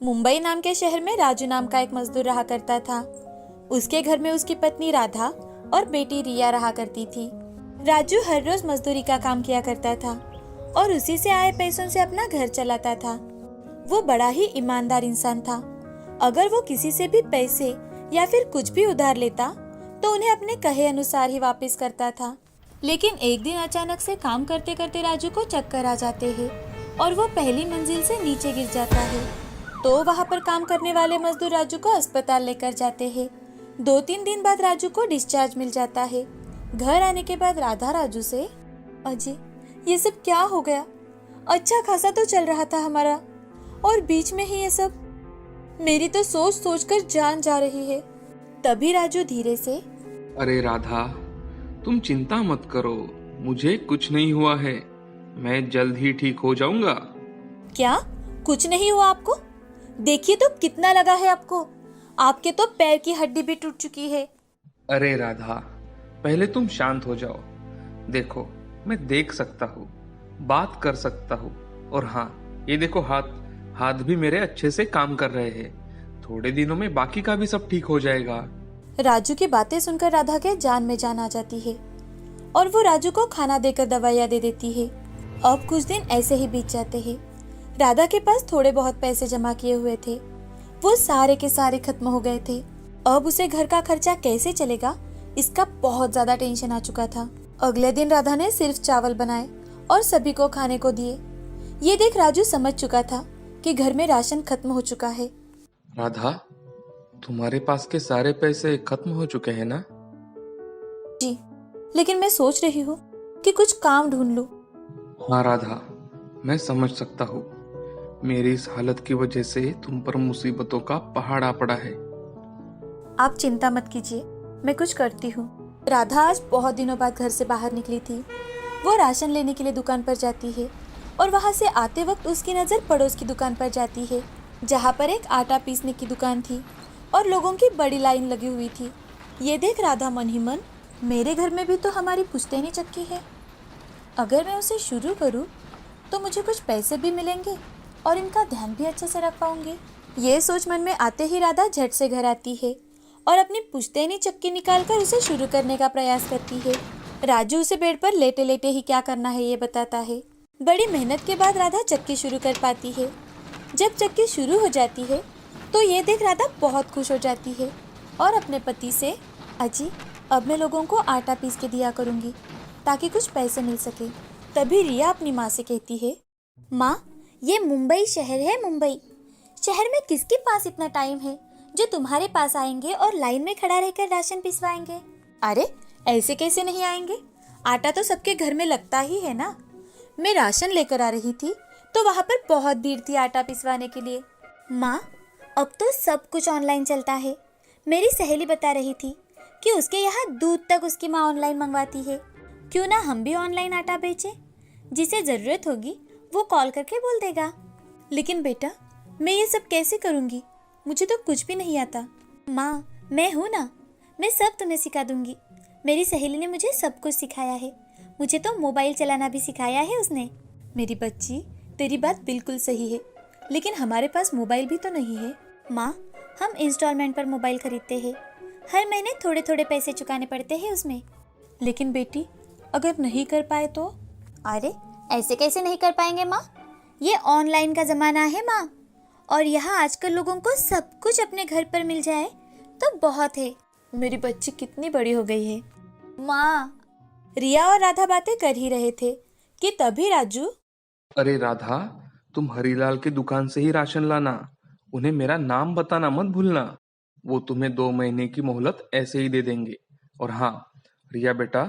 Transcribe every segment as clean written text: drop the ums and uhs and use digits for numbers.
मुंबई नाम के शहर में राजू नाम का एक मजदूर रहा करता था। उसके घर में उसकी पत्नी राधा और बेटी रिया रहा करती थी। राजू हर रोज मजदूरी का काम किया करता था और उसी से आए पैसों से अपना घर चलाता था। वो बड़ा ही ईमानदार इंसान था। अगर वो किसी से भी पैसे या फिर कुछ भी उधार लेता तो उन्हें अपने कहे अनुसार ही वापस करता था। लेकिन एक दिन अचानक से काम करते करते राजू को चक्कर आ जाते हैं और वो पहली मंजिल से नीचे गिर जाता है। तो वहाँ पर काम करने वाले मजदूर राजू को अस्पताल लेकर जाते हैं। 2-3 दिन बाद राजू को डिस्चार्ज मिल जाता है। घर आने के बाद राधा राजू से, अजय ये सब क्या हो गया? अच्छा खासा तो चल रहा था हमारा और बीच में ही ये सब। मेरी तो सोच सोच कर जान जा रही है। तभी राजू धीरे से, अरे राधा, तुम चिंता मत करो, मुझे कुछ नहीं हुआ है, मैं जल्द ही ठीक हो जाऊंगा। क्या कुछ नहीं हुआ आपको? देखिए तो कितना लगा है आपको। आपके तो पैर की हड्डी भी टूट चुकी है। अरे राधा, पहले तुम शांत हो जाओ। देखो, मैं देख सकता हूँ, बात कर सकता हूँ, और हाँ, ये देखो हाथ भी मेरे अच्छे से काम कर रहे हैं। थोड़े दिनों में बाकी का भी सब ठीक हो जाएगा। राजू की बातें सुनकर राधा के जान में जान आ जाती है और वो राजू को खाना देकर दवाइयाँ दे देती है। अब कुछ दिन ऐसे ही बीत जाते हैं। राधा के पास थोड़े बहुत पैसे जमा किए हुए थे, वो सारे के सारे खत्म हो गए थे। अब उसे घर का खर्चा कैसे चलेगा, इसका बहुत ज्यादा टेंशन आ चुका था। अगले दिन राधा ने सिर्फ चावल बनाए और सभी को खाने को दिए। ये देख राजू समझ चुका था कि घर में राशन खत्म हो चुका है। राधा, तुम्हारे पास के सारे पैसे खत्म हो चुके हैं ना? जी, लेकिन मैं सोच रही हूँ कि कुछ काम ढूंढ लूं। हाँ राधा, मैं समझ सकता हूँ। मेरी इस हालत की वजह से तुम पर मुसीबतों का पहाड़ आ पड़ा है। आप चिंता मत कीजिए, मैं कुछ करती हूँ। राधा आज बहुत दिनों बाद घर से बाहर निकली थी। वो राशन लेने के लिए दुकान पर जाती है और वहाँ से आते वक्त उसकी नज़र पड़ोस की दुकान पर जाती है, जहाँ पर एक आटा पीसने की दुकान थी और लोगों की बड़ी लाइन लगी हुई थी। ये देख राधा मन ही मन, मेरे घर में भी तो हमारी पुश्तैनी चक्की है। अगर मैं उसे शुरू करूँ तो मुझे कुछ पैसे भी मिलेंगे और इनका ध्यान भी अच्छे से रख पाऊंगी। ये सोच मन में आते ही राधा झट से घर आती है और अपनी पुश्तैनी चक्की निकालकर उसे शुरू करने का प्रयास करती है। राजू उसे बेड पर लेटे लेटे ही क्या करना है ये बताता है। बड़ी मेहनत के बाद राधा चक्की शुरू कर पाती है। जब चक्की शुरू हो जाती है तो ये देख राधा बहुत खुश हो जाती है और अपने पति से, अजी अब मैं लोगों को आटा पीस के दिया करूँगी ताकि कुछ पैसे मिल सके। तभी रिया अपनी माँ से कहती है, माँ ये मुंबई शहर है। मुंबई शहर में किसके पास इतना टाइम है जो तुम्हारे पास आएंगे और लाइन में खड़ा रहकर राशन पिसवाएंगे? अरे ऐसे कैसे नहीं आएंगे, आटा तो सबके घर में लगता ही है ना। मैं राशन लेकर आ रही थी तो वहाँ पर बहुत भीड़ थी आटा पिसवाने के लिए। माँ अब तो सब कुछ ऑनलाइन चलता है। मेरी सहेली बता रही थी कि उसके यहाँ दूध तक उसकी माँ ऑनलाइन मंगवाती है। क्यों ना हम भी ऑनलाइन आटा बेचें? जिसे ज़रूरत होगी वो कॉल करके बोल देगा। लेकिन बेटा मैं ये सब कैसे करूँगी, मुझे तो कुछ भी नहीं आता। माँ मैं हूँ ना, मैं सब तुम्हें सिखा दूँगी। मेरी सहेली ने मुझे सब कुछ सिखाया है। मुझे तो मोबाइल चलाना भी सिखाया है उसने। मेरी बच्ची तेरी बात बिल्कुल सही है, लेकिन हमारे पास मोबाइल भी तो नहीं है। माँ हम इंस्टॉलमेंट पर मोबाइल खरीदते हैं, हर महीने थोड़े थोड़े पैसे चुकाने पड़ते हैं उसमें। लेकिन बेटी अगर नहीं कर पाए तो? अरे ऐसे कैसे नहीं कर पाएंगे माँ, ये ऑनलाइन का ज़माना है माँ, और यहाँ आजकल लोगों को सब कुछ अपने घर पर मिल जाए तो बहुत है। मेरी बच्ची कितनी बड़ी हो गई है। माँ रिया और राधा बातें कर ही रहे थे कि तभी राजू, अरे राधा, तुम हरीलाल की दुकान से ही राशन लाना, उन्हें मेरा नाम बताना मत भूलना। वो तुम्हें 2 महीने की मोहलत ऐसे ही दे देंगे। और हाँ रिया बेटा,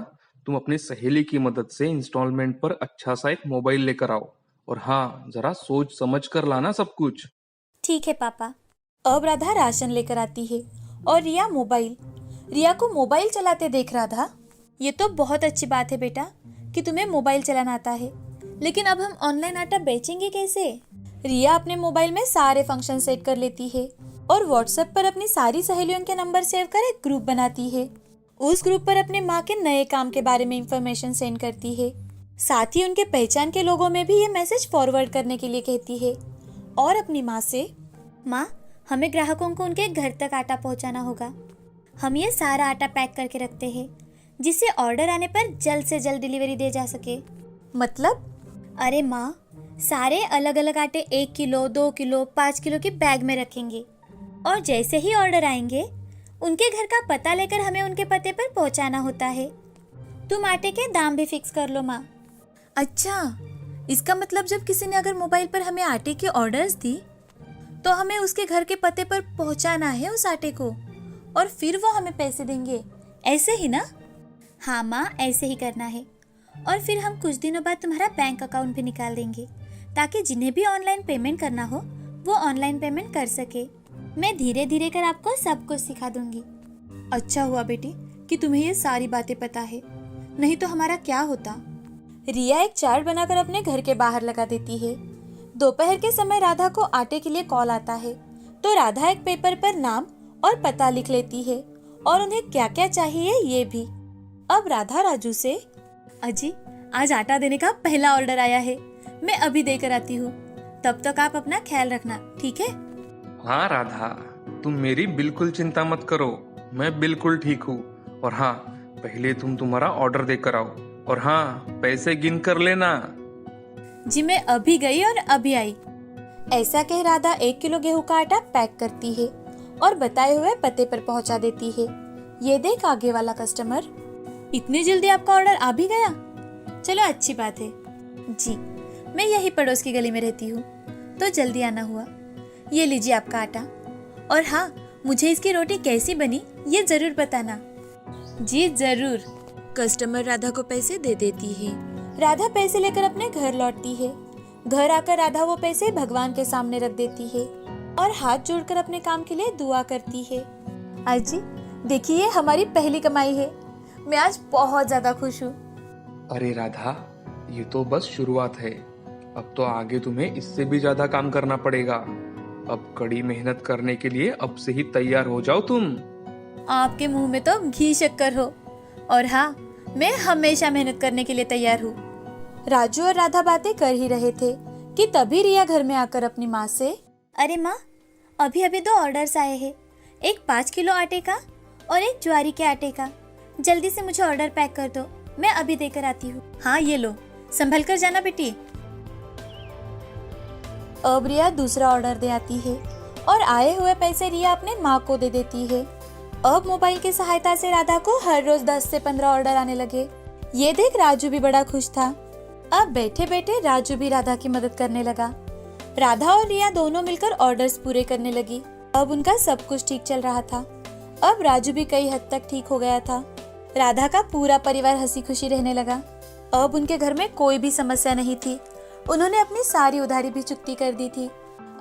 तुम अपनी सहेली की मदद से इंस्टॉलमेंट पर अच्छा सा एक मोबाइल लेकर आओ, और हाँ जरा सोच समझ कर लाना सब कुछ। ठीक है पापा। अब राधा राशन लेकर आती है और रिया को मोबाइल चलाते देख राधा, ये तो बहुत अच्छी बात है बेटा कि तुम्हें मोबाइल चलाना आता है, लेकिन अब हम ऑनलाइन आटा बेचेंगे कैसे? रिया अपने मोबाइल में सारे फंक्शन सेट कर लेती है और व्हाट्सएप पर अपनी सारी सहेलियों के नंबर सेव कर एक ग्रुप बनाती है। उस ग्रुप पर अपने माँ के नए काम के बारे में इंफॉर्मेशन सेंड करती है। साथ ही उनके पहचान के लोगों में भी ये मैसेज फॉरवर्ड करने के लिए कहती है और अपनी माँ से, माँ, हमें ग्राहकों को उनके घर तक आटा पहुँचाना होगा। हम ये सारा आटा पैक करके रखते हैं जिससे ऑर्डर आने पर जल्द से जल्द डिलीवरी दे जा सके। मतलब? अरे माँ, सारे अलग अलग आटे 1 किलो, 2 किलो, 5 किलो के बैग में रखेंगे और जैसे ही ऑर्डर आएंगे उनके घर का पता लेकर हमें उनके पते पर पहुंचाना होता है। तुम आटे के दाम भी फिक्स कर लो माँ। अच्छा, इसका मतलब जब किसी ने अगर मोबाइल पर हमें आटे के ऑर्डर्स दी तो हमें उसके घर के पते पर पहुंचाना है उस आटे को और फिर वो हमें पैसे देंगे, ऐसे ही ना? हाँ माँ, ऐसे ही करना है। और फिर हम कुछ दिनों बाद तुम्हारा बैंक अकाउंट भी निकाल देंगे ताकि जिन्हें भी ऑनलाइन पेमेंट करना हो वो ऑनलाइन पेमेंट कर सके। मैं धीरे धीरे कर आपको सब कुछ सिखा दूंगी। अच्छा हुआ बेटी कि तुम्हें ये सारी बातें पता है, नहीं तो हमारा क्या होता। रिया एक चार्ट बनाकर अपने घर के बाहर लगा देती है। दोपहर के समय राधा को आटे के लिए कॉल आता है तो राधा एक पेपर पर नाम और पता लिख लेती है और उन्हें क्या क्या चाहिए ये भी। अब राधा राजू से, अजी आज आटा देने का पहला ऑर्डर आया है, मैं अभी देकर आती हूँ, तब तक आप अपना ख्याल रखना, ठीक है? हाँ राधा, तुम मेरी बिल्कुल चिंता मत करो, मैं बिल्कुल ठीक हूँ। और हाँ, पहले तुम तुम्हारा ऑर्डर देकर आओ और हाँ, पैसे गिन कर लेना। जी मैं अभी गई और अभी आई। ऐसा कह राधा 1 किलो गेहूं का आटा पैक करती है और बताए हुए पते पर पहुंचा देती है। ये देख आगे वाला कस्टमर, इतनी जल्दी आपका ऑर्डर आ भी गया, चलो अच्छी बात है। जी मैं यही पड़ोस की गली में रहती हूँ तो जल्दी आना हुआ। ये लीजिए आपका आटा और हाँ, मुझे इसकी रोटी कैसी बनी ये जरूर बताना। जी जरूर। कस्टमर राधा को पैसे दे देती है। राधा पैसे लेकर अपने घर लौटती है। घर आकर राधा वो पैसे भगवान के सामने रख देती है और हाथ जोड़कर अपने काम के लिए दुआ करती है। अजी देखिए, हमारी पहली कमाई है, मैं आज बहुत ज्यादा खुश हूँ। अरे राधा, ये तो बस शुरुआत है, अब तो आगे तुम्हें इससे भी ज्यादा काम करना पड़ेगा। अब कड़ी मेहनत करने के लिए अब से ही तैयार हो जाओ तुम। आपके मुंह में तो घी शक्कर हो। और हाँ, मैं हमेशा मेहनत करने के लिए तैयार हूँ। राजू और राधा बातें कर ही रहे थे कि तभी रिया घर में आकर अपनी माँ से, अरे माँ, अभी अभी 2 ऑर्डर्स आए हैं, एक 5 किलो आटे का और एक ज्वारी के आटे का। जल्दी से मुझे ऑर्डर पैक कर दो, मैं अभी देकर आती हूँ। हाँ ये लो, संभल कर जाना बेटी। अब रिया दूसरा ऑर्डर दे आती है और आए हुए पैसे रिया अपने माँ को दे देती है। अब मोबाइल की सहायता से राधा को हर रोज 10 से 15 ऑर्डर आने लगे। ये देख राजू भी बड़ा खुश था। अब बैठे बैठे राजू भी राधा की मदद करने लगा। राधा और रिया दोनों मिलकर ऑर्डर्स पूरे करने लगी। अब उनका सब कुछ ठीक चल रहा था। अब राजू भी कई हद तक ठीक हो गया था। राधा का पूरा परिवार हंसी खुशी रहने लगा। अब उनके घर में कोई भी समस्या नहीं थी। उन्होंने अपनी सारी उधारी भी चुकती कर दी थी।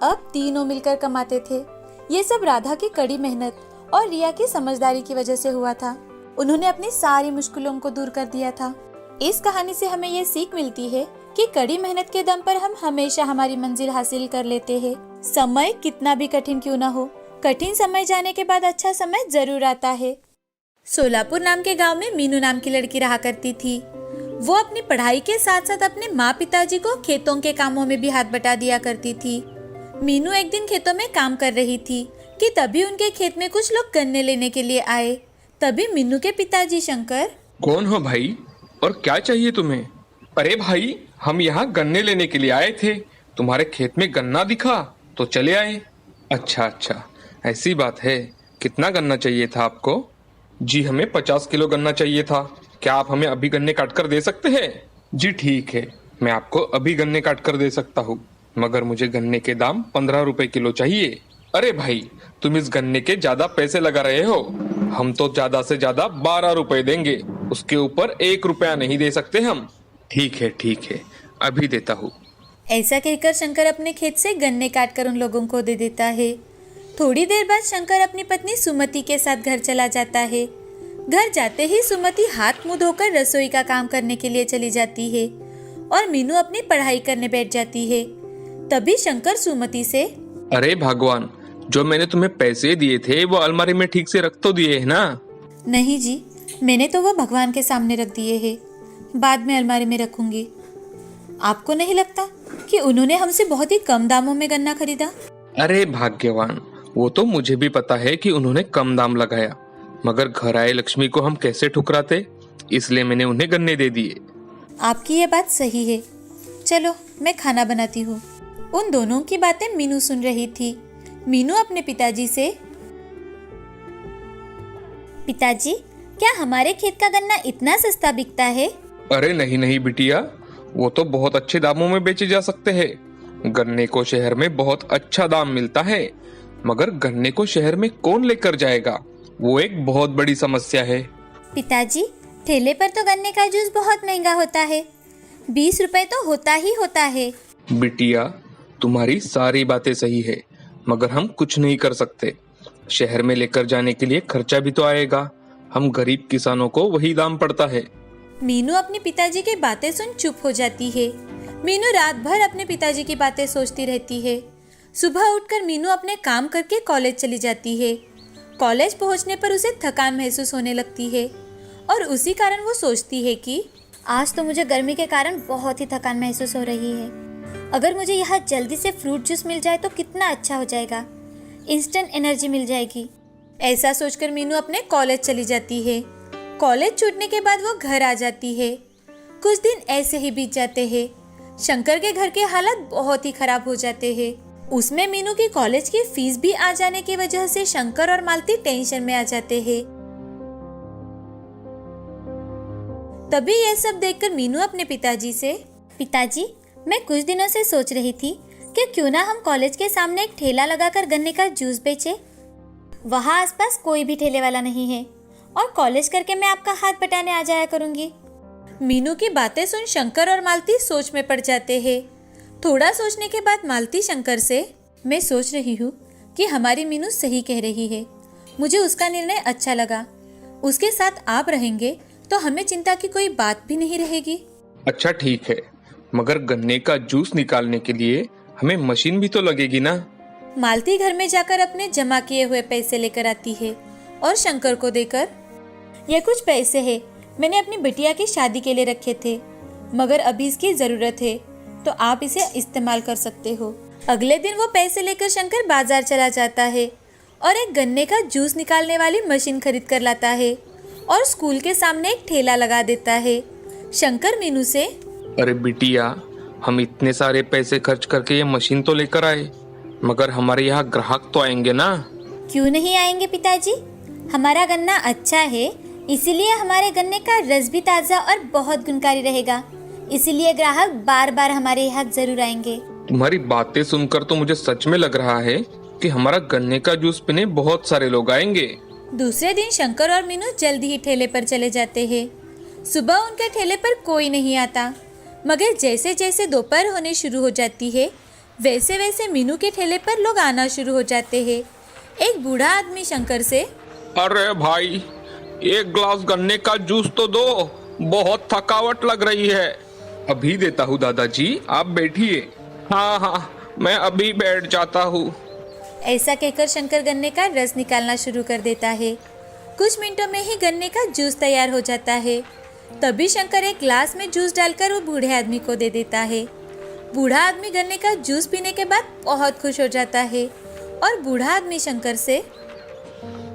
अब तीनों मिलकर कमाते थे। ये सब राधा की कड़ी मेहनत और रिया की समझदारी की वजह से हुआ था। उन्होंने अपनी सारी मुश्किलों को दूर कर दिया था। इस कहानी से हमें ये सीख मिलती है कि कड़ी मेहनत के दम पर हम हमेशा हमारी मंजिल हासिल कर लेते हैं। समय कितना भी कठिन क्यों ना हो, कठिन समय जाने के बाद अच्छा समय जरूर आता है। सोलापुर नाम के गांव में मीनू नाम की लड़की रहा करती थी। वो अपनी पढ़ाई के साथ साथ अपने माँ पिताजी को खेतों के कामों में भी हाथ बटा दिया करती थी। मीनू एक दिन खेतों में काम कर रही थी कि तभी उनके खेत में कुछ लोग गन्ने लेने के लिए आए। तभी मीनू के पिताजी शंकर, कौन हो भाई और क्या चाहिए तुम्हें? अरे भाई, हम यहाँ गन्ने लेने के लिए आए थे, तुम्हारे खेत में गन्ना दिखा तो चले आए। अच्छा अच्छा, ऐसी बात है, कितना गन्ना चाहिए था आपको? जी हमें 50 किलो गन्ना चाहिए था, क्या आप हमें अभी गन्ने काट कर दे सकते हैं? जी ठीक है, मैं आपको अभी गन्ने काट कर दे सकता हूँ, मगर मुझे गन्ने के दाम 15 रुपए किलो चाहिए। अरे भाई, तुम इस गन्ने के ज्यादा पैसे लगा रहे हो, हम तो ज्यादा से ज्यादा 12 रुपए देंगे, उसके ऊपर 1 रुपया नहीं दे सकते हम। ठीक है, अभी देता हूँ। ऐसा कहकर शंकर अपने खेत से गन्ने काटकर उन लोगों को दे देता है। थोड़ी देर बाद शंकर अपनी पत्नी सुमति के साथ घर चला जाता है। घर जाते ही सुमति हाथ मुंह धोकर रसोई का काम करने के लिए चली जाती है और मीनू अपनी पढ़ाई करने बैठ जाती है। तभी शंकर सुमति से, अरे भगवान, जो मैंने तुम्हें पैसे दिए थे वो अलमारी में ठीक से रख तो दिए है ना? नहीं जी, मैंने तो वो भगवान के सामने रख दिए हैं, बाद में अलमारी में रखूंगी। आपको नहीं लगता कि उन्होंने हमसे बहुत ही कम दामों में गन्ना खरीदा? अरे भाग्यवान, वो तो मुझे भी पता है कि उन्होंने कम दाम लगाया, मगर घर आए लक्ष्मी को हम कैसे ठुकराते, इसलिए मैंने उन्हें गन्ने दे दिए। आपकी ये बात सही है। चलो मैं खाना बनाती हूँ। उन दोनों की बातें मीनू सुन रही थी। मीनू अपने पिताजी से, पिताजी क्या हमारे खेत का गन्ना इतना सस्ता बिकता है? अरे नहीं नहीं बिटिया, वो तो बहुत अच्छे दामों में बेचे जा सकते हैं। गन्ने को शहर में बहुत अच्छा दाम मिलता है, मगर गन्ने को शहर में कौन लेकर जाएगा, वो एक बहुत बड़ी समस्या है। पिताजी ठेले पर तो गन्ने का जूस बहुत महंगा होता है, 20 रुपए तो होता ही होता है। बिटिया तुम्हारी सारी बातें सही है, मगर हम कुछ नहीं कर सकते। शहर में लेकर जाने के लिए खर्चा भी तो आएगा। हम गरीब किसानों को वही दाम पड़ता है। मीनू अपने पिताजी की बातें सुन चुप हो जाती है। मीनू रात भर अपने पिताजी की बातें सोचती रहती है। सुबह उठकर मीनू अपने काम करके कॉलेज चली जाती है। कॉलेज पहुंचने पर उसे थकान महसूस होने लगती है और उसी कारण वो सोचती है कि आज तो मुझे गर्मी के कारण बहुत ही थकान महसूस हो रही है। अगर मुझे यहाँ जल्दी से फ्रूट जूस मिल जाए तो कितना अच्छा हो जाएगा, इंस्टेंट एनर्जी मिल जाएगी। ऐसा सोचकर मीनू अपने कॉलेज चली जाती है। कॉलेज छूटने के बाद वो घर आ जाती है। कुछ दिन ऐसे ही बीत जाते हैं। शंकर के घर के हालात बहुत ही खराब हो जाते हैं। उसमें मीनू की कॉलेज की फीस भी आ जाने की वजह से शंकर और मालती टेंशन में आ जाते हैं। तभी यह सब देखकर मीनू अपने पिताजी से, पिताजी मैं कुछ दिनों से सोच रही थी कि क्यों ना हम कॉलेज के सामने एक ठेला लगाकर गन्ने का जूस बेचे। वहाँ आसपास कोई भी ठेले वाला नहीं है और कॉलेज करके मैं आपका हाथ बटाने आ जाया करूंगी। मीनू की बातें सुन शंकर और मालती सोच में पड़ जाते हैं। थोड़ा सोचने के बाद मालती शंकर से, मैं सोच रही हूँ कि हमारी मीनू सही कह रही है। मुझे उसका निर्णय अच्छा लगा। उसके साथ आप रहेंगे तो हमें चिंता की कोई बात भी नहीं रहेगी। अच्छा ठीक है, मगर गन्ने का जूस निकालने के लिए हमें मशीन भी तो लगेगी ना। मालती घर में जाकर अपने जमा किए हुए पैसे लेकर आती है और शंकर को देकर, ये कुछ पैसे हैं, मैंने अपनी बिटिया की शादी के लिए रखे थे, मगर अभी इसकी जरूरत है तो आप इसे इस्तेमाल कर सकते हो। अगले दिन वो पैसे लेकर शंकर बाजार चला जाता है और एक गन्ने का जूस निकालने वाली मशीन खरीद कर लाता है और स्कूल के सामने एक ठेला लगा देता है। शंकर मीनू से, अरे बिटिया, हम इतने सारे पैसे खर्च करके ये मशीन तो लेकर आए, मगर हमारे यहाँ ग्राहक तो आएंगे ना। क्यों नहीं आएंगे पिताजी, हमारा गन्ना अच्छा है, इसीलिए हमारे गन्ने का रस भी ताज़ा और बहुत गुणकारी रहेगा, इसीलिए ग्राहक बार बार हमारे यहाँ जरूर आएंगे। तुम्हारी बातें सुनकर तो मुझे सच में लग रहा है कि हमारा गन्ने का जूस पीने बहुत सारे लोग आएंगे। दूसरे दिन शंकर और मीनू जल्दी ही ठेले पर चले जाते हैं। सुबह उनके ठेले पर कोई नहीं आता, मगर जैसे जैसे दोपहर होने शुरू हो जाती है वैसे वैसे मीनू के ठेले पर लोग आना शुरू हो जाते हैं। एक बूढ़ा आदमी शंकर से, अरे भाई, एक ग्लास गन्ने का जूस तो दो, बहुत थकावट लग रही है। अभी देता हूँ दादाजी, आप बैठिए। हाँ हाँ, मैं अभी बैठ जाता हूँ। ऐसा कहकर शंकर गन्ने का रस निकालना शुरू कर देता है। कुछ मिनटों में ही गन्ने का जूस तैयार हो जाता है। तभी शंकर एक ग्लास में जूस डालकर वो बूढ़े आदमी को दे देता है। बूढ़ा आदमी गन्ने का जूस पीने के बाद बहुत खुश हो जाता है और बूढ़ा आदमी शंकर से,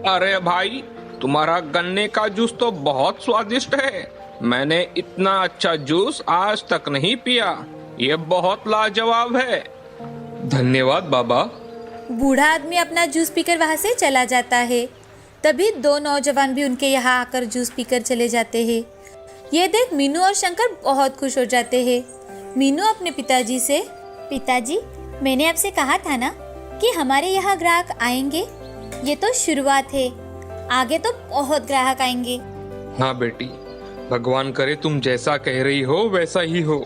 अरे भाई, तुम्हारा गन्ने का जूस तो बहुत स्वादिष्ट है। मैंने इतना अच्छा जूस आज तक नहीं पिया। ये बहुत लाजवाब है। धन्यवाद बाबा। बूढ़ा आदमी अपना जूस पीकर वहाँ से चला जाता है। तभी दो नौजवान भी उनके यहाँ आकर जूस पीकर चले जाते हैं। ये देख मीनू और शंकर बहुत खुश हो जाते हैं। मीनू अपने पिताजी से, पिताजी मैंने आपसे कहा था ना कि हमारे यहाँ ग्राहक आएंगे। ये तो शुरुआत है, आगे तो बहुत ग्राहक आएंगे। हाँ बेटी, भगवान करे तुम जैसा कह रही हो वैसा ही हो।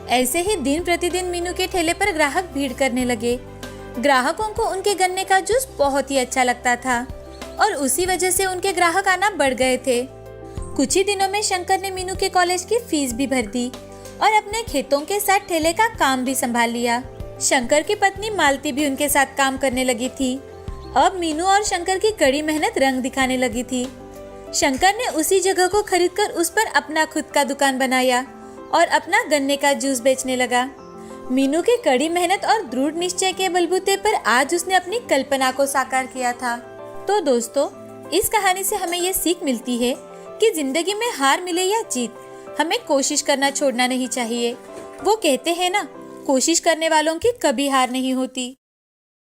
ऐसे ही दिन प्रतिदिन मीनू के ठेले पर ग्राहक भीड़ करने लगे। ग्राहकों को उनके गन्ने का जूस बहुत ही अच्छा लगता था और उसी वजह से उनके ग्राहक आना बढ़ गए थे। कुछ ही दिनों में शंकर ने मीनू के कॉलेज की फीस भी भर दी और अपने खेतों के साथ ठेले का काम भी संभाल लिया। शंकर की पत्नी मालती भी उनके साथ काम करने लगी थी। अब मीनू और शंकर की कड़ी मेहनत रंग दिखाने लगी थी। शंकर ने उसी जगह को खरीदकर उस पर अपना खुद का दुकान बनाया और अपना गन्ने का जूस बेचने लगा। मीनू की कड़ी मेहनत और दृढ़ निश्चय के बलबूते पर आज उसने अपनी कल्पना को साकार किया था। तो दोस्तों, इस कहानी से हमें ये सीख मिलती है कि जिंदगी में हार मिले या जीत, हमें कोशिश करना छोड़ना नहीं चाहिए। वो कहते हैं ना, कोशिश करने वालों की कभी हार नहीं होती।